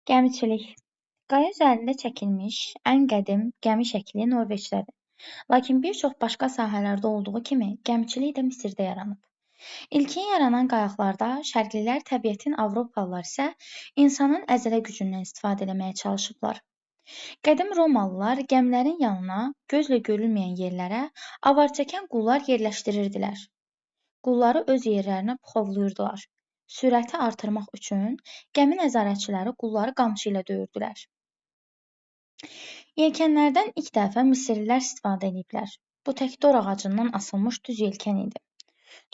Gəmiçilik. Qaya üzərində çəkilmiş ən qədim gəmi şəkli Norveçdədir. Lakin bir çox başqa sahələrdə olduğu kimi, gəmiçilik də Misirdə yaranıb. İlkin yaranan qayıqlarda şərqlilər təbiətin, Avropalılar isə insanın əzələ gücündən istifadə etməyə çalışıblar. Qədim Romalılar gəmilərin yanına, gözlə görülməyən yerlərə avarçəkən qullar yerləşdirirdilər. Qulları öz yerlərinə puxovlayırdılar. Sürəti artırmaq üçün gəmi nəzarətçiləri qulları qamçı ilə döyürdülər. Yelkənlərdən ilk dəfə Misirlilər istifadə ediblər. Bu tək dor ağacından asılmış düz yelkən idi.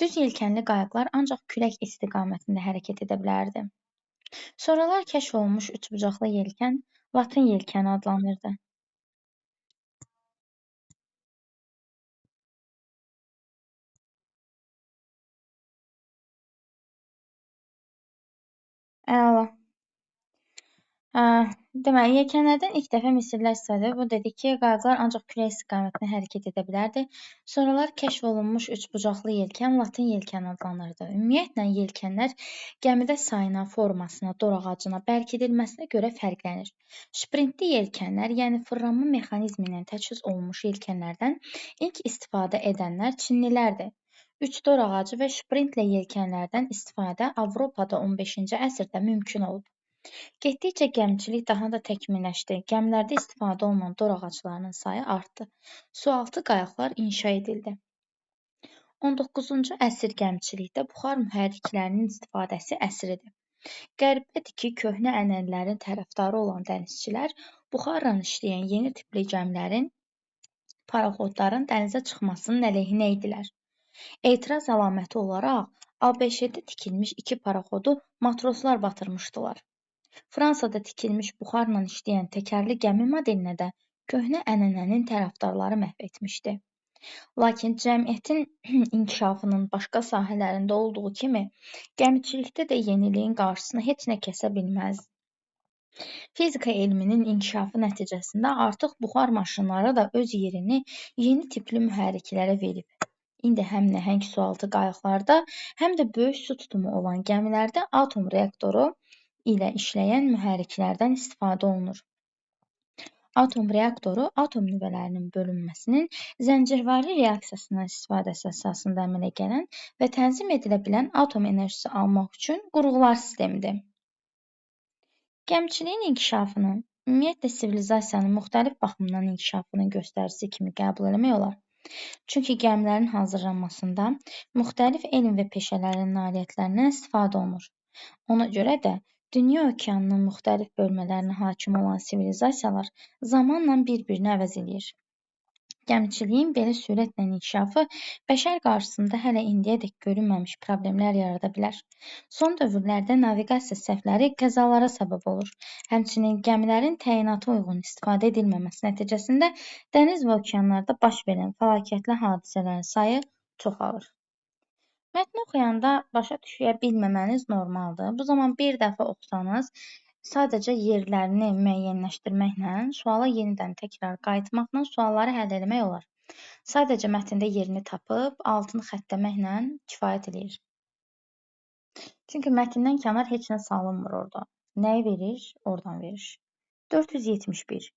Düz yelkənli qayıqlar ancaq külək istiqamətində hərəkət edə bilərdi. Sonralar kəşf olunmuş üçbucaqlı yelkən Latın yelkəni adlanırdı. Əla. Deməli, yelkənlərdən ilk dəfə Misirlilər istifadə edib. Bu dedi ki, qayıqlar ancaq külək istiqamətində hərəkət edə bilərdi. Sonralar kəşf olunmuş üçbucaqlı yelkən Latın yelkəni adlanırdı. Ümumiyyətlə, yelkənlər gəmidə sayına, formasına, dor ağacına, bərkidilməsinə görə fərqlənir. Şprintli yelkənlər, yəni fırlanma mexanizmi ilə təchiz olunmuş yelkənlərdən ilk istifadə edənlər çinlilərdir. Üç dor ağacı və şprintlə yelkənlərdən istifadə Avropada 15-ci əsrdə mümkün olub. Getdikcə gəmiçilik daha da təkmilləşdi. Gəmilərdə istifadə olunan dor ağaclarının sayı artdı. Sualtı qayıqlar inşa edildi. 19-cu əsr gəmiçilikdə buxar mühərriklərinin istifadəsi əsridir. Qəribədir ki, köhnə ənənələrin tərəfdarı olan dənizçilər buxarla işləyən yeni tipli gəmilərin, paraxodların dənizə çıxmasının əleyhinə idilər. Etiraz əlaməti olaraq ABŞ-də tikilmiş 2 paraxodu matroslar batırmışdılar. Fransada tikilmiş buxarla işləyən təkərli gəmi modelinə də köhnə ənənənin tərəfdarları məhv etmişdi. Lakin cəmiyyətin inkişafının başqa sahələrində olduğu kimi, gəmiçilikdə də yeniliyin qarşısını heç nə kəsə bilməz. Fizika elminin inkişafı nəticəsində artıq buxar maşınları da öz yerini yeni tipli mühərriklərə verib. İndi həm nəhəng sualtı qayıqlarda, həm də böyük su tutumu olan gəmilərdə atom reaktoru ilə işləyən mühərriklərdən istifadə olunur. Atom reaktoru atom nüvələrinin bölünməsinin zəncirvari reaksiyasından istifadəsi əsasında əmələ gələn və tənzim edilə bilən atom enerjisi almaq üçün qurğular sistemidir. Gəmiçiliyin inkişafını, ümumiyyətlə sivilizasiyanın müxtəlif baxımdan inkişafının göstəricisi kimi qəbul etmək olar. Çünki gəmilərin hazırlanmasında müxtəlif elm və peşələrin nailiyyətlərindən istifadə olunur. Ona görə də dünya okeanının müxtəlif bölmələrinə hakim olan sivilizasiyalar zamanla bir-birini əvəz edir. Gəmiçiliyin belə sürətlə inkişafı bəşər qarşısında hələ indiyədək görünməmiş problemlər yarada bilər. Son dövrlərdə naviqasiya səhvləri qəzalara səbəb olur. Həmçinin gəmilərin təyinata uyğun istifadə edilməməsi nəticəsində dəniz və okeanlarda baş verən fəlakətli hadisələrin sayı çoxalır. Mətni oxuyanda başa düşə bilməməniz normaldır. Bu zaman bir dəfə oxusanız, sadəcə yerlərini müəyyənləşdirməklə, suala yenidən təkrar qayıtmaqla sualları həll etmək olar. Sadəcə mətndə yerini tapıb, altını xəttləməklə kifayət edir. Çünki mətndən kənar heç nə salınmır orada. Nəyi verir? Oradan verir. 471.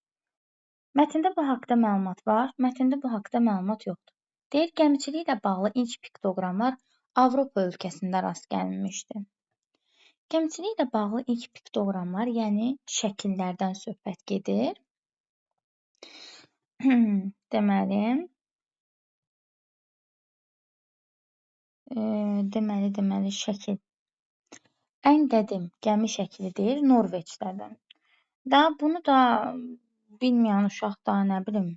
Mətndə bu haqda məlumat var, mətndə bu haqda məlumat yoxdur. Deyir, gəmiçiliklə bağlı ilk piktoqramlar Avropa ölkəsində rast gəlinmişdi. Gəmiçiliklə bağlı ilk piktoqramlar, yəni şəkillərdən söhbət gedir. Deməli, şəkil. Ən qədim gəmi şəklidir Norveçdədir. Bunu da bilməyən uşaq da nə bilim,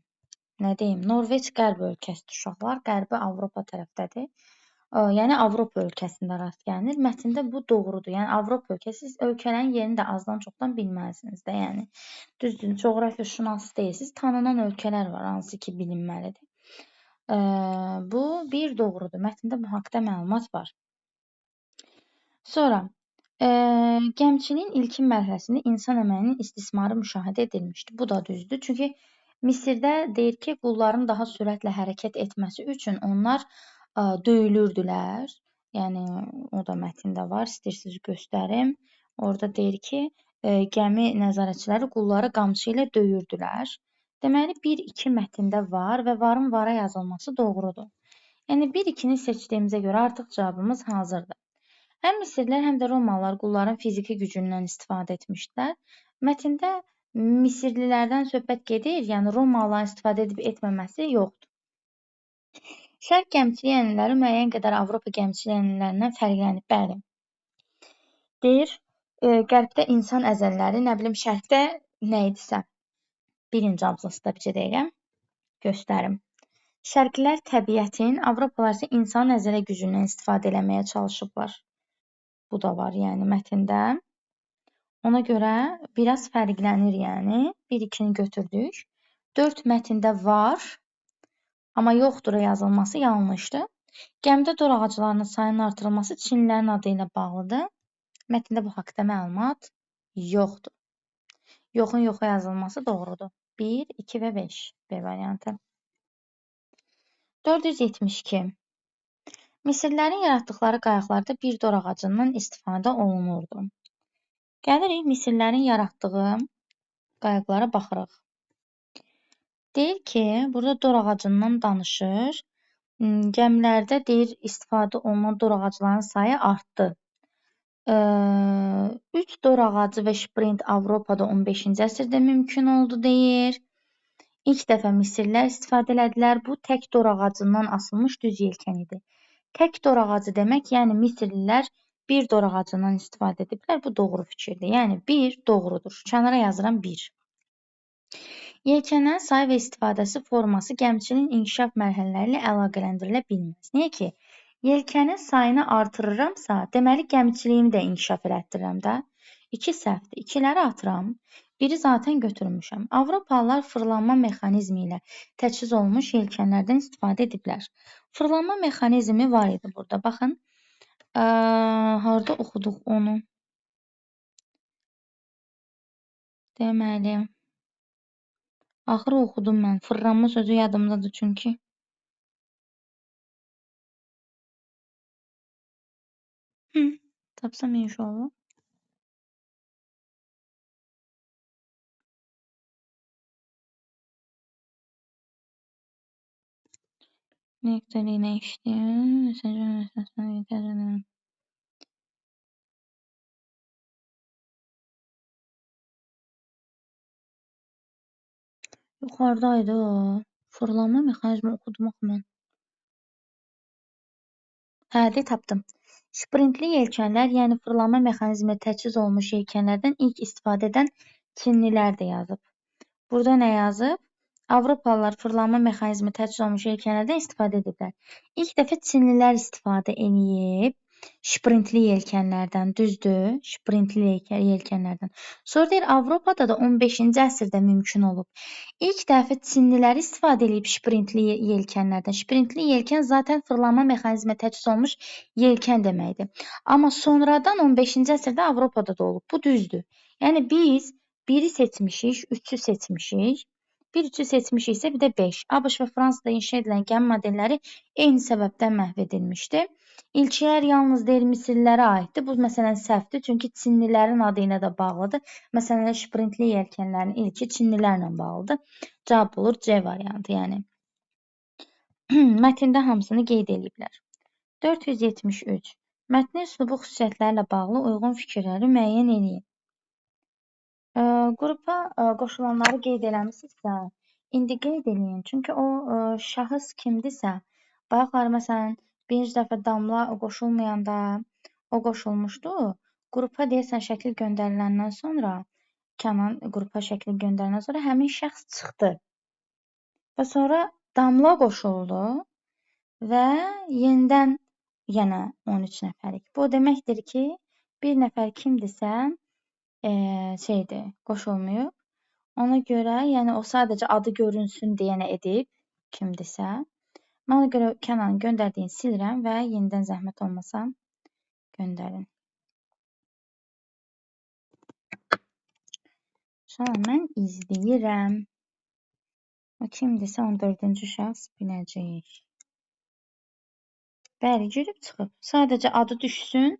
nə deyim, Norveç qərb ölkəsidir uşaqlar, qərbi Avropa tərəfdədir. Yəni Avropa ölkəsində rast gəlinir. Mətndə bu doğrudur. Yəni Avropa ölkəsi, siz ölkələrin yerini də azdan çoxdan bilməlisiniz də. Yəni düzdür, coğrafiya şünası deyilsiniz, tanınan ölkələr var, hansı ki bilinməlidir. Bu bir doğrudur. Mətndə bu haqda məlumat var. Sonra gəmiçiliyin ilkin mərhələsində insan əməyinin istismarı müşahidə edilmişdi. Bu da düzdür. Çünki Misirdə deyir ki, qulların daha sürətlə hərəkət etməsi üçün onlar döyülürdülər. Yəni o da mətndə var. İstəyirsiniz göstərim. Orada deyir ki, gəmi nəzarətçiləri qulları qamçı ilə döyürdülər. Deməli 1-2 mətndə var və varın vara yazılması doğrudur. Yəni 1-2-ni seçdiyimizə görə artıq cavabımız hazırdır. Həm Misirlər, həm də Romalılar qulların fiziki gücündən istifadə etmişdilər. Mətndə Misirlilərdən söhbət gedir, yəni Romalıların istifadə edib etməməsi yoxdur. Şərq gəmiçilik ənənələri müəyyən qədər Avropa gəmiçilik ənənələrindən fərqlənib. Bəli. Deyir, qərbdə insan əzələləri, nə bilim, şərqdə nə idisə. Birinci abzasda bir dəqiqə göstərim. Şərqlilər təbiətin, Avropalılar isə insan əzələ gücündən istifadə eləməyə çalışıblar. Bu da var, yəni mətndə. Ona görə biraz fərqlənir, yəni. 1-2-ni götürdük. 4 mətndə var, amma yoxdur yazılması yanlışdır. Gəmidə dor ağaclarının sayının artırılması Çinlilərin adı ilə bağlıdır. Mətndə bu haqda məlumat yoxdur. Yoxun yoxa yazılması doğrudur. 1, 2 və 5 B variantı. 472. Misirlərin yaratdıqları qayıqlarda bir dor ağacından istifadə olunurdu. Gəlirik Misirlərin yaratdığı qayıqlara baxırıq. Deyir ki, burada dor ağacından danışır. Gəmilərdə deyir istifadə olunan dor ağaclarının sayı artdı. 3 dor ağacı və şprint Avropada 15-ci əsrdə mümkün oldu deyir. İlk dəfə Misirlər istifadə elədilər. Bu tək dor ağacından asılmış düz yelkən idi. Tək dor ağacı demək, yəni Misirlilər bir dor ağacından istifadə ediblər. Bu doğru fikirdir. Yəni 1 doğrudur. Kənara yazıram 1. Yelkənlərin sayı və istifadəsi forması gəmiçiliyin inkişaf mərhələləri ilə əlaqələndirilə bilməz. Niyə ki? Yelkənin sayını artırıramsa, deməli gəmiçiliyimi də inkişaf elətdirirəm də. 2 səhvdir. 2-ləri atıram. 1-i zaten götürmüşəm. Avropalılar fırlanma mexanizmi ilə təchiz olunmuş yelkənlərdən istifadə ediblər. Fırlanma mexanizmi var idi burada. Baxın, harada oxuduq onu? Deməli, axırı oxudum mən. Fırlanma sözü yadımdadır çünki. Tapsam inşallah. Nektarine işləyir. Yuxarıdaydı o. Fırlanma mexanizmi oxudum axı mən. Hə, tapdım. Şprintli yelkənlər, yəni fırlanma mexanizmi təchiz olmuş yelkənlərdən ilk istifadə edən Çinlilər də yazıb. Burada nə yazıb? Avropalılar fırlanma mexanizmi təchiz olmuş yelkənlərdən istifadə ediblər. İlk dəfə Çinlilər istifadə edib şprintli yelkənlərdən, düzdür? Şprintli yelkənlərdən. Sonra deyir, Avropada da 15-ci əsrdə mümkün olub. İlk dəfə Çinlilər istifadə edib şprintli yelkənlərdən. Şprintli yelkən zaten fırlanma mexanizmi təchiz olmuş yelkən deməkdir. Amma sonradan 15-ci əsrdə Avropada da olub. Bu düzdür. Yəni biz 1-i seçmişik, 3-ü seçmişik. 1-3-ü seçmişiksə bir də 5. ABŞ və Fransada inşa edilən gəmi modelləri eyni səbəbdən məhv edilmişdi. İlkilər yalnız deyir Misirlilərə aiddir. Bu məsələn səhvdir, çünki Çinlilərin adı ilə də bağlıdır. Məsələn, şprintli yelkənlərin ilki Çinlilərlə bağlıdır. Cavab olur C variantı, yəni. Mətndə hamısını qeyd ediblər. 473. Mətnin üslubu xüsusiyyətlərlə bağlı uyğun fikirləri müəyyən edin. Qrupa qoşulanları qeyd eləmisinizsə, indi qeyd eləyin. Çünki o şəxs kimdirsə, bayaqlar məsələn, birinci dəfə Damla qoşulmayanda o qoşulmuşdu. Qrupa deyəsən şəkil göndəriləndən sonra, Kənan qrupa şəkil göndəriləndən sonra həmin şəxs çıxdı. Və sonra Damla qoşuldu və yenidən yenə 13 nəfərlik. Bu deməkdir ki, bir nəfər kimdirsə, qoşulmayıb. Ona görə, yəni o sadəcə adı görünsün deyənə edib, kimdirsə. Mən ona görə Kənanın göndərdiyini silirəm və yenidən zəhmət olmasa göndərin. Sonra mən izləyirəm. O kimdirsə 14-cü şəxs biləcəyik. Bəli, girib çıxıb. Sadəcə adı düşsün.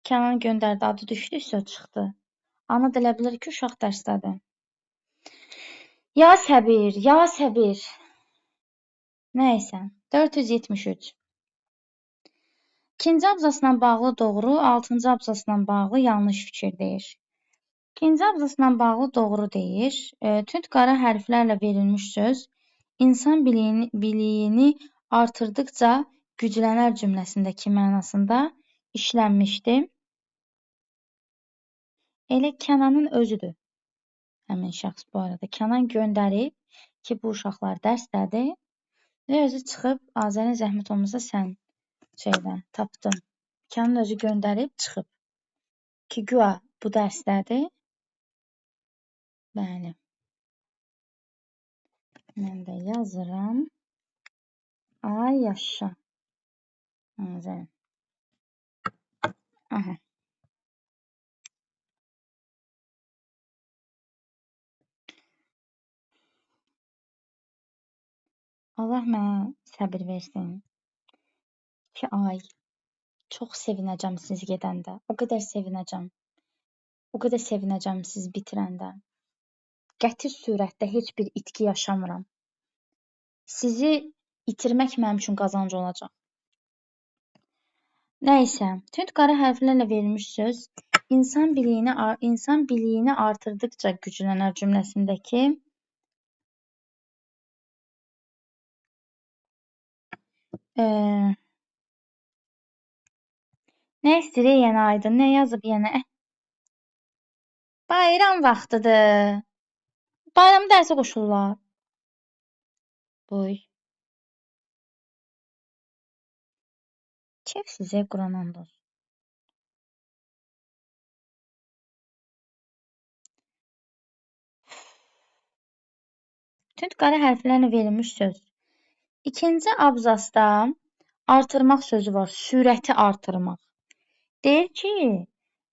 Kənanın göndərdiyi adı düşdüysə çıxdı. Ana da elə bilir ki, uşaq dərsdədir. Ya səbir, ya səbir. Nəysə, 473. İkinci abzasla bağlı doğru, 6-cı abzasla bağlı yanlış fikir deyir. İkinci abzasla bağlı doğru deyir. Tünd qara hərflərlə verilmiş söz insan biliyini artırdıqca güclənər cümləsindəki mənasında işlənmişdir. Elə Kənanın özüdür həmin şəxs bu arada. Kənan göndərib ki, bu uşaqlar dərsdədir və özü çıxıb, Azərin zəhmət olmasa sən tapdın. Kənan özü göndərib çıxıb ki, güya bu dərsdədir. Bəli. Mən də yazıram. Ay yaşa. Azərin. Aha. Allah mənə səbir versin. 2 ay. Çox sevinəcəm siz gedəndə. O qədər sevinəcəm. O qədər sevinəcəm siz bitirəndə. Qəti surətdə heç bir itki yaşamıram. Sizi itirmək mənim üçün qazanc olacaq. Nəysə, tünd qara hərflərlə verilmiş söz insan biliyini artırdıqca güclənər cümləsindəki nə istəyir yenə Aydın? Nə yazıb yenə? Bayram vaxtıdır. Bayramı dərsə qoşurlar. Boy. Kef sizə Quran and olsun. Tünd qara hərflərlə verilmiş söz. İkinci abzasda artırmaq sözü var. Sürəti artırmaq. Deyir ki,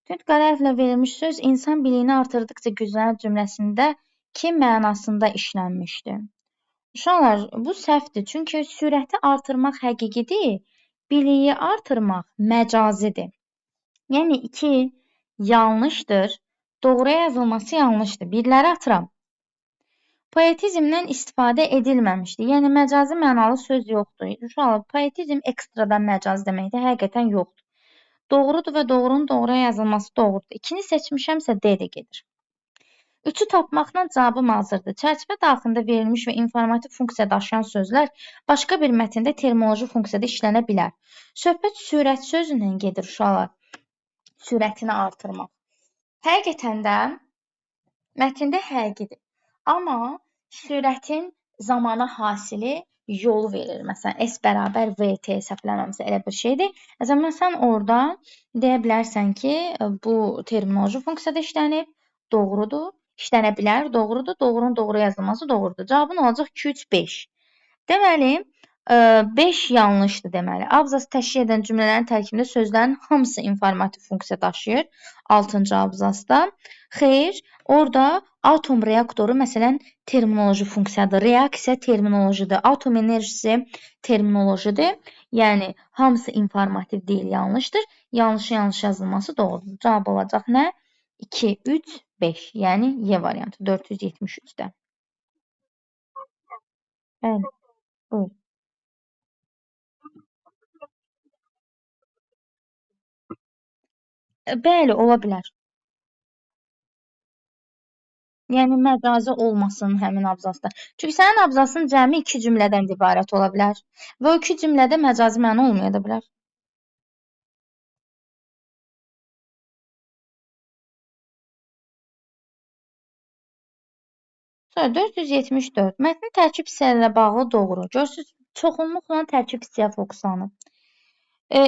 tünd qara hərflə verilmiş söz insan biliyini artırdıqca güclənər cümləsində ki mənasında işlənmişdir. Uşaqlar, bu səhvdir. Çünki sürəti artırmaq həqiqidir, biliyi artırmaq məcazidir. Yəni, 2 yanlışdır, doğruya yazılması yanlışdır. Birləri atıram. Poetizmdən istifadə edilməmişdir. Yəni, məcazi mənalı söz yoxdur. Uşaqlar, poetizm ekstradan məcazi deməkdir, həqiqətən yoxdur. Doğrudur və doğrunun doğruya yazılması doğrudur. 2-ni seçmişəmsə D də gedir. 3-ü tapmaqla cavabım hazırdır. Çərçivə daxilində verilmiş və informativ funksiya daşıyan sözlər başqa bir mətndə terminoloji funksiyada işlənə bilər. Söhbət sürət sözündən gedir uşaqlar. Sürətini artırmaq. Həqiqətən də mətndə həqiqidir. Amma sürətin zamana hasili yolu verir. Məsələn, S bərabər VT hesablanmamısa elə bir şeydir. O zaman sən orada deyə bilərsən ki, bu terminoloji funksiyada işlənib, doğrudur, işlənə bilər, doğrudur, doğrunun doğru yazılması doğrudur. Cavabın olacaq 2, 3, 5. Deməli, 5 yanlışdır deməli. Abzas təşkil edən cümlələrin tərkibində sözlərin hamısı informativ funksiya daşıyır 6-cı abzasda. Xeyr, orada atom reaktoru məsələn terminoloji funksiyadır. Reaksiya terminolojidir. Atom enerjisi terminolojidir. Yəni hamısı informativ deyil, yanlışdır. Yanlış yazılması doğrudur. Cavab olacaq nə? 2, 3, 5. Yəni Y variantı 473-də. Bəli. Buyur. Bəli, ola bilər. Yəni məcazi olmasın həmin abzasda. Çünki sənin abzasın cəmi 2 cümlədən ibarət ola bilər və o 2 cümlədə məcazi məna olmaya da bilər. Sonra 474. Mətnin tərkib hissələrlə bağlı doğru. Görürsüz, çoxunluqla tərkib hissəyə fokuslanıb.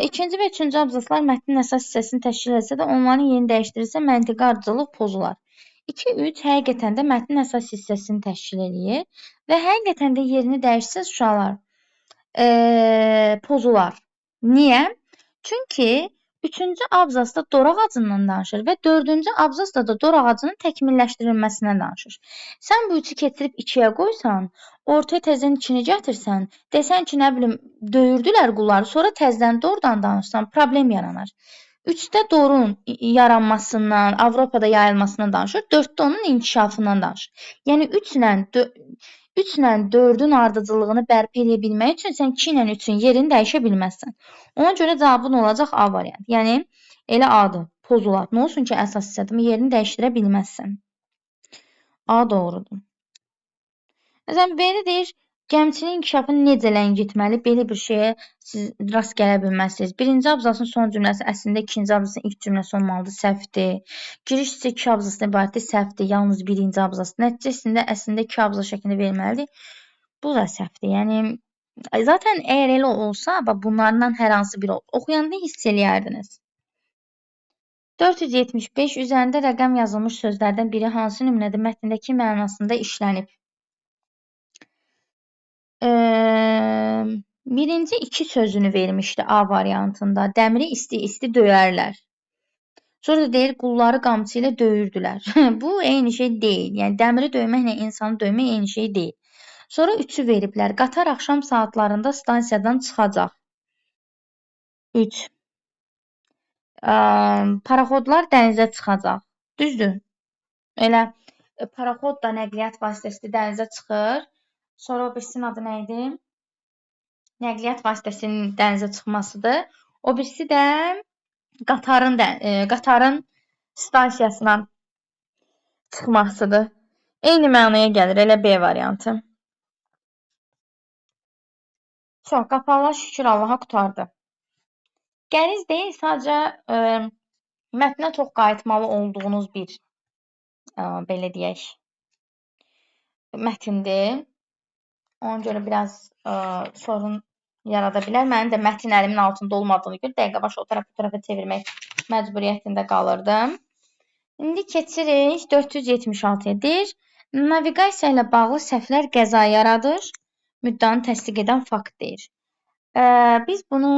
İkinci və üçüncü abzaslar mətnin əsas hissəsini təşkil etsə də onların yerini dəyişdirilsə məntiqi ardıcıllıq pozular. 2, 3 həqiqətən də mətnin əsas hissəsini təşkil eləyir və həqiqətən də yerini dəyişsə uşaqlar pozular. Niyə? Çünki 3-cü abzasda dor ağacından danışır və 4-cü abzasda da dor ağacının təkmilləşdirilməsindən danışır. Sən bu 3-ü keçirib 2-yə qoysan, ortaya təzədən 2-ni gətirsən, desən ki, nə bilim, döyürdülər qulları, sonra təzədən dordan danışsan, problem yaranar. 3-də dorun yaranmasından, Avropada yayılmasından danışır, 4-də onun inkişafından danışır. Yəni 3 ilə 4-ün ardıcıllığını bərpa edə bilmək üçün sən 2 ilə 3-ün yerini dəyişə bilməzsən. Ona görə cavabın olacaq A variantı. Yəni elə A-dır, pozular. Nə olsun ki, əsas hissədir, yerini dəyişdirə bilməzsən. A doğrudur. Məsələn, belə deyir, gəmçinin inkişafı necə ləngitməli? Belə bir şeyə siz rast gələ bilməzsiniz. Birinci abzasın son cümləsi əslində ikinci abzasın ilk cümləsi olmalıdır, səhvdir. Giriş isə 2 abzasından ibarətdir, səhvdir. Yalnız birinci abzas. Nəticəsində əslində 2 abzas şəklində verilməlidir. Bu da səhvdir. Yəni, zaten əgər elə olsa, bunlardan hər hansı biri oxuyanda hiss eləyərdiniz. 475 üzərində rəqəm yazılmış sözlərdən biri hansı nümunədə mətndəki mənasında işlənib? Birinci 2 sözünü vermişdi A variantında. Dəmiri isti-isti döyərlər. Sonra da deyir, qulları qamçı ilə döyürdülər. Bu eyni şey deyil. Yəni, dəmiri döyməklə insanı döymək eyni şey deyil. Sonra 3-ü veriblər. Qatar axşam saatlarında stansiyadan çıxacaq. 3. Paraxodlar dənizə çıxacaq. Düzdür. Elə paraxod da nəqliyyat vasitəsi dənizə çıxır. Sonra o birisinin adı nə idi? Nəqliyyat vasitəsinin dənizə çıxmasıdır. O birisi də qatarın stansiyasına çıxmasıdır. Eyni mənaya gəlir, elə B variantı. Çox, qapalılar şükür Allaha qutardı. Qəliz deyil, sadəcə mətnə çox qayıtmalı olduğunuz bir, belə deyək, mətindir. Ona görə biraz sorun yarada bilər. Mənim də mətn əlimin altında olmadığını görə dəqiqə başı o tərəfə çevirmək məcburiyyətində qalırdım. İndi keçirik 476-yə. Naviqasiya ilə bağlı səhvlər qəza yaradır. Müddanı təsdiq edən fakt deyir. Biz bunu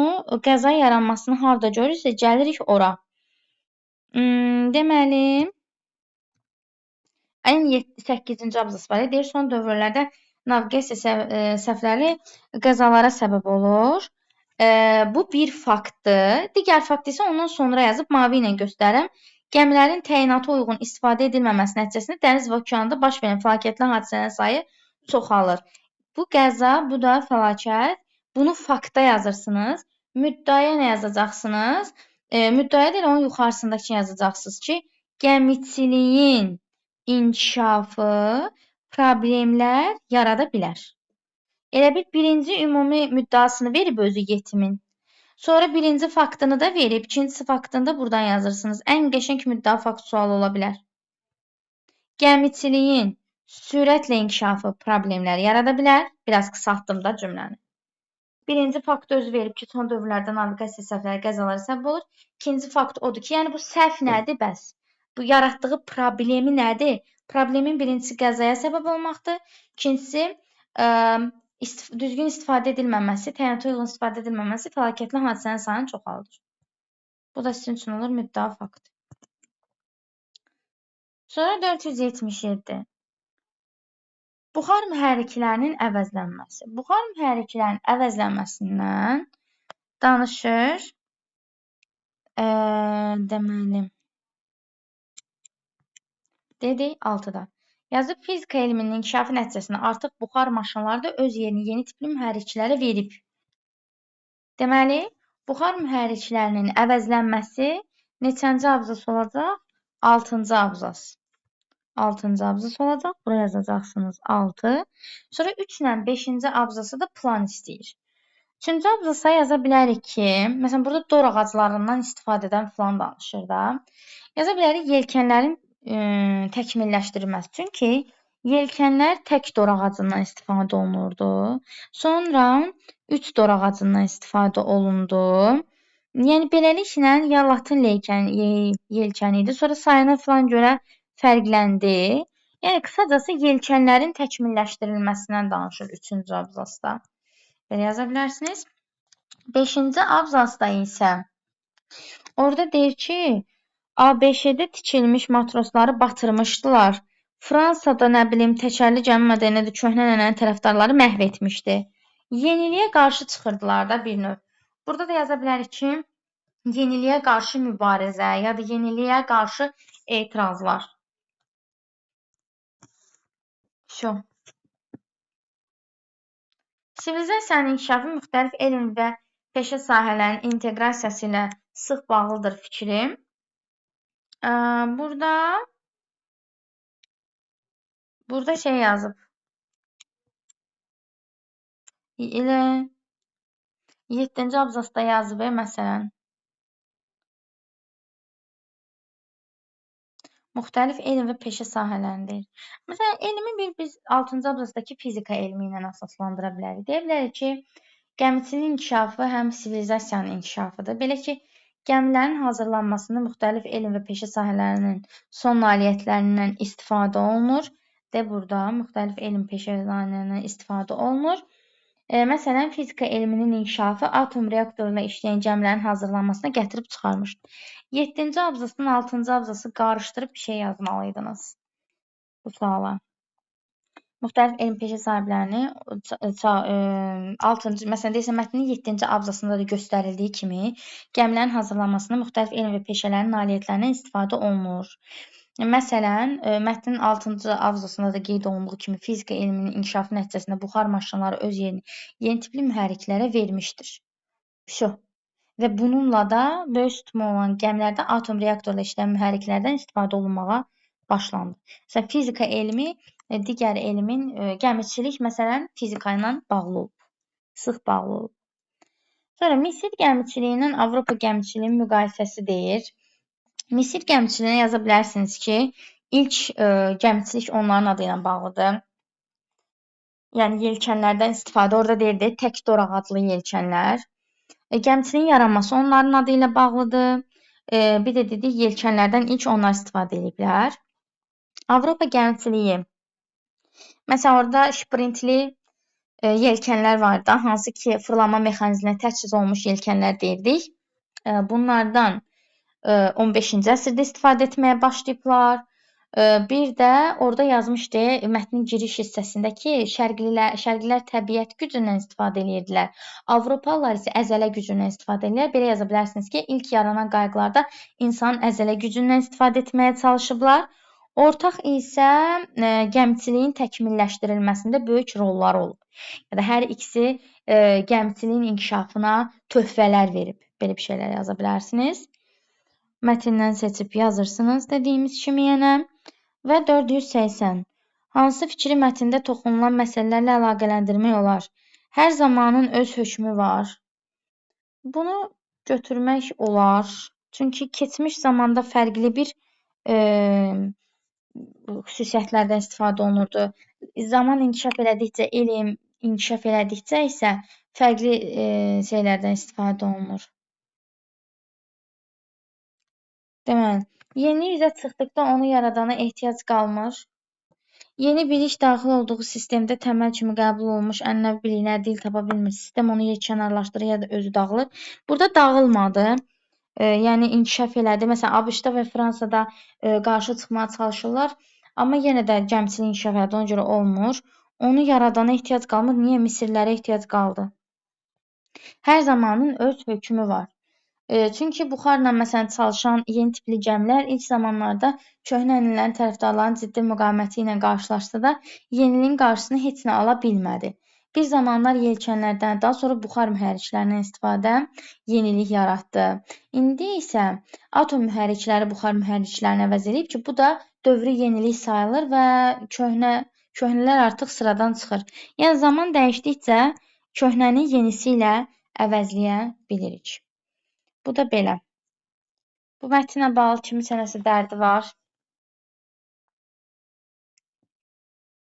qəza yaranmasını harda görürsə, gəlirik ora. Deməli, ayın 8-ci abzas var. Deyir, son dövrlərdə naviqasiya səhvləri qəzalara səbəb olur. Bu bir faktdır. Digər fakt isə ondan sonra yazıb mavi ilə göstərirəm. Gəmilərin təyinata uyğun istifadə edilməməsi nəticəsində dəniz və okeanda baş verən fəlakətli hadisələrin sayı çoxalır. Bu qəza, bu da fəlakət. Bunu faktda yazırsınız. Müddəaya nə yazacaqsınız? Müddəaya deyil, onun yuxarısındakı yazacaqsınız ki, gəmiçiliyin inkişafı problemlər yarada bilər. Elə bir birinci ümumi müddəasını verib özü yetimin. Sonra birinci faktını da verib, ikincisi faktını da buradan yazırsınız. Ən qəşəng müddəa fakt sualı ola bilər. Gəmiçiliyin sürətlə inkişafı problemlər yarada bilər. Biraz qısaltdım da cümləni. Birinci fakt özü verib ki, son dövrlərdə naviqasiya səhvləri qəzalara səbəb olur. İkinci fakt odur ki, yəni bu səhv nədir bəs? Bu yaratdığı problemi nədir? Problemin birincisi qəzaya səbəb olmaqdır. İkincisi düzgün istifadə edilməməsi, təyinata uyğun istifadə edilməməsi fəlakətli hadisələrin sayını çoxaldır. Bu da sizin üçün olur müddəa fakt. Sonra 477. Buxar mühərriklərinin əvəzlənməsi. Buxar mühərriklərinin əvəzlənməsindən danışır. Deməli, dedik 6-da. Yazıb fizika elminin inkişafı nəticəsində artıq buxar maşınları da öz yerini yeni tipli mühərriklərə verib. Deməli, buxar mühərriklərinin əvəzlənməsi neçənci abzas olacaq? 6-cı abzas. 6-cı abzas olacaq. Buraya yazacaqsınız 6. Sonra 3 ilə 5-ci abzası da plan istəyir. 3-cü abzasa yaza bilərik ki, məsələn, burada dor ağaclarından istifadədən falan danışır da. Yaza bilərik yelkənlərin təkmilləşdirilməsi. Çünki yelkənlər tək dor ağacından istifadə olunurdu. Sonra 3 dor ağacından istifadə olundu. Yəni, beləliklə, ya latın yelkəni idi, sonra sayına falan görə fərqləndi. Yəni, qısacası yelkənlərin təkmilləşdirilməsindən danışır 3-cü abzasda. Belə yaza bilərsiniz. 5-ci abzasda isə orada deyir ki, ABŞ-də tikilmiş matrosları batırmışdılar. Fransada, nə bilim, təkərli gəmi mədəniyyəti köhnə ənənənin tərəfdarları məhv etmişdi. Yeniliyə qarşı çıxırdılar da bir növ. Burada da yaza bilərik ki, Yeniliyə qarşı mübarizə ya da yeniliyə qarşı etirazlar. Şu. Sivilizasiyanın inkişafı müxtəlif elm və peşə sahələrinin inteqrasiyası ilə sıx bağlıdır fikrim. Burada şey yazıb. Elə 7-ci abzasda yazıb, məsələn. Müxtəlif elm və peşə sahələrində. Məsələn, elmi biz 6-cı abzasdakı fizika elmi ilə əsaslandıra bilərik. Deyə bilərik ki, gəmiçiliyin inkişafı həm sivilizasiyanın inkişafıdır. Belə ki, gəmilərin hazırlanmasında müxtəlif elm və peşə sahələrinin son nailiyyətlərindən istifadə olunur. Burada müxtəlif elm peşə sahələrindən istifadə olunur. Məsələn, fizika elminin inkişafı atom reaktorunda işləyən gəmilərin hazırlanmasına gətirib çıxarmışdır. 7-ci abzasın 6-cı abzası qarışdırıb bir şey yazmalıydınız bu suala. Müxtəlif elm peşə sahiblərini 6-cı, məsələn, deyirsə, mətnin 7-ci abzasında da göstərildiyi kimi gəmilərin hazırlanmasında müxtəlif elm və peşələrin nailiyyətlərindən istifadə olunur. Məsələn, mətnin 6-cı abzasında da qeyd olunduğu kimi fizika elminin inkişafı nəticəsində buxar maşınları öz yerini yeni tipli mühərriklərə vermişdir. Və bununla da böyük sütun olan gəmilərdə atom reaktorla işləyən mühərriklərdən istifadə olunmağa başlandı. Məsələn, fizika elmi digər elmin gəmiçilik məsələn fizika ilə bağlı olub, sıx bağlı olub. Sonra Misir gəmiçiliyi ilə Avropa gəmiçiliyinin müqayisəsi deyir. Misir gəmiçiliyinə yaza bilərsiniz ki, ilk gəmiçilik onların adı ilə bağlıdır. Yəni yelkənlərdən istifadə orada deyirdi, tək doraq adlı yelkənlər. Gəmiçiliyin yaranması onların adı ilə bağlıdır. Bir də dedik, yelkənlərdən ilk onlar istifadə ediblər. Avropa gəmiçiliyi. Məsələn, orada şprintli yelkənlər var da, hansı ki, fırlanma mexanizminə təchiz olmuş yelkənlər deyirdik. Bunlardan 15-ci əsrdə istifadə etməyə başlayıblar. Bir də orada yazmışdı, mətnin giriş hissəsində ki, şərqlilər təbiət gücündən istifadə edirdilər. Avropalılar isə əzələ gücündən istifadə edirlər. Belə yaza bilərsiniz ki, ilk yaranan qayıqlarda insanın əzələ gücündən istifadə etməyə çalışıblar. Ortaq isə gəmiçiliyin təkmilləşdirilməsində böyük rolları olub. Ya da hər ikisi gəmiçiliyin inkişafına töhfələr verib. Belə bir şeylər yaza bilərsiniz. Mətndən seçib yazırsınız dediyimiz kimi yenə. Və 480. Hansı fikri mətndə toxunulan məsələlərlə əlaqələndirmək olar? Hər zamanın öz hökmü var. Bunu götürmək olar. Çünki keçmiş zamanda fərqli bir xüsusiyyətlərdən istifadə olunurdu. Zaman inkişaf elədikcə, elm inkişaf elədikcə isə fərqli şeylərdən istifadə olunur. Deməli, yeni üzə çıxdıqda onu yaradana ehtiyac qalmır. Yeni bilik daxil olduğu sistemdə təməl kimi qəbul olunmuş ənənəvi bilikləri dil tapa bilmir. Sistem onu kənarlaşdırır ya da özü dağılır. Burada dağılmadı. Yəni inkişaf elədi. Məsələn, ABŞ-da və Fransada qarşı çıxmağa çalışırlar. Amma yenə də gəmiçilik inkişaf elədi. Ona görə olmur. Onu yaradana ehtiyac qalmır. Niyə? Misirlərə ehtiyac qaldı. Hər zamanın öz hökmü var. Çünki buxarla məsələn çalışan yeni tipli gəmilər ilk zamanlarda köhnə ənənələrin tərəfdarlarının ciddi müqaviməti ilə qarşılaşsa da yeniliyin qarşısını heç nə ala bilmədi. Bir zamanlar yelkənlərdən, daha sonra buxar mühərriklərindən istifadə yenilik yaratdı. İndi isə atom mühərrikləri buxar mühərriklərini əvəz edib ki, bu da dövrü yenilik sayılır və köhnələr artıq sıradan çıxır. Yəni zaman dəyişdikcə köhnəni yenisi ilə əvəzləyə bilirik. Bu da belə. Bu mətnlə bağlı kimisə nəsə dərdi var.